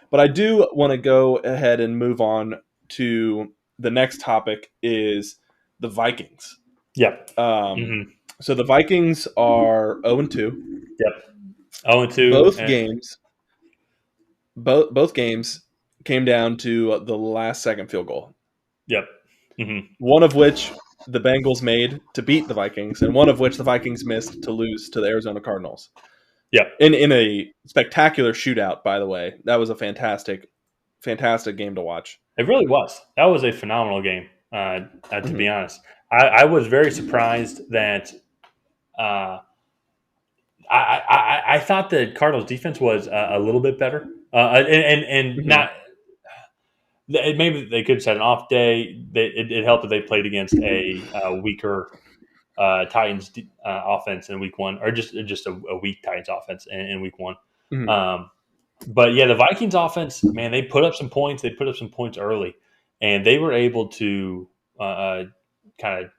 But I do want to go ahead and move on to the next topic is the Vikings. Yep. Um, Mm-hmm. so the Vikings are 0-2. Yep. 0-2. Both games, both games came down to the last second field goal. Yep. Mm-hmm. One of which the Bengals made to beat the Vikings, and one of which the Vikings missed to lose to the Arizona Cardinals. Yep. In a spectacular shootout, by the way. That was a fantastic game to watch. It really was. That was a phenomenal game, to be honest. I was very surprised that I thought the Cardinals defense was a little bit better. And Mm-hmm. not maybe they could have had an off day. It helped that they played against a weaker Titans offense in week one, or just a weak Titans offense in week one. Mm-hmm. But yeah, the Vikings offense, man, they put up some points. They put up some points early, and they were able to kind of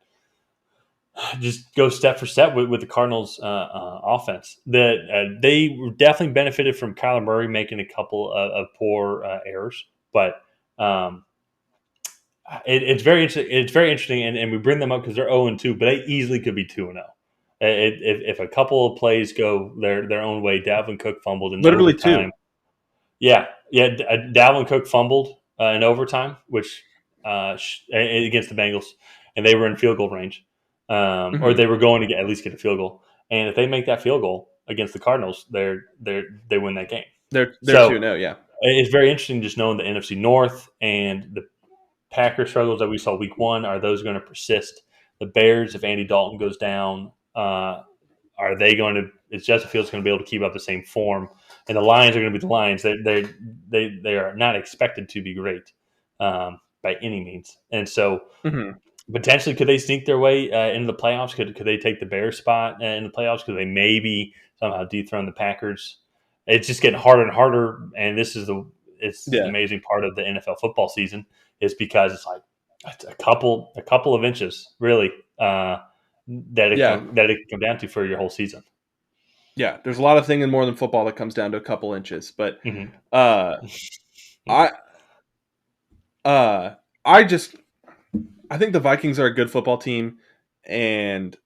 just go step for step with the Cardinals' offense. That they definitely benefited from Kyler Murray making a couple of poor errors, but it's very interesting. It's very interesting, and we bring them up because they're 0-2, but they easily could be 2-0. If a couple of plays go their own way, Dalvin Cook fumbled in Literally overtime. two. Yeah. Dalvin Cook fumbled in overtime, which against the Bengals, and they were in field goal range, or they were going to at least get a field goal. And if they make that field goal against the Cardinals, they win that game. They're So 2-0, yeah. it's very interesting just knowing the NFC North and the Packers struggles that we saw week one. Are those going to persist? The Bears, if Andy Dalton goes down, are they going to? Is Justin Fields going to be able to keep up the same form? And the Lions are going to be the Lions. They are not expected to be great by any means. And so potentially, could they sneak their way into the playoffs? Could they take the Bears spot in the playoffs? Could they maybe somehow dethrone the Packers? It's just getting harder and harder. And this is the Yeah. amazing part of the NFL football season is because it's like it's a couple of inches really that it can come down to for your whole season. Yeah, there's a lot of things in more than football that comes down to a couple inches, but Mm-hmm. I I think the Vikings are a good football team, and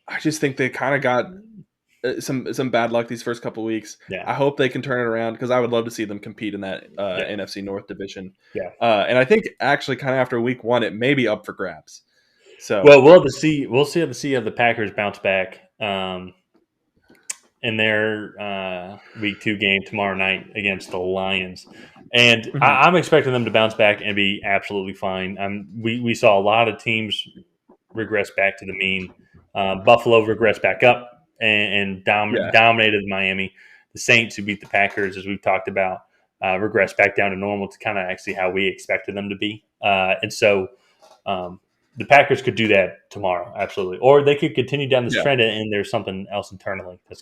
I just think they kind of got some bad luck these first couple of weeks. Yeah. I hope they can turn it around because I would love to see them compete in that Yeah. NFC North division. Yeah. And I think actually kind of after week one, it may be up for grabs. So we'll see how the Packers bounce back in their week 2 game tomorrow night against the Lions. And I'm expecting them to bounce back and be absolutely fine. We saw a lot of teams regress back to the mean. Buffalo regressed back up and dominated Miami. The Saints, who beat the Packers, as we've talked about, regressed back down to normal to kind of actually how we expected them to be. And so the Packers could do that tomorrow, absolutely. Or they could continue down this trend and there's something else internally that's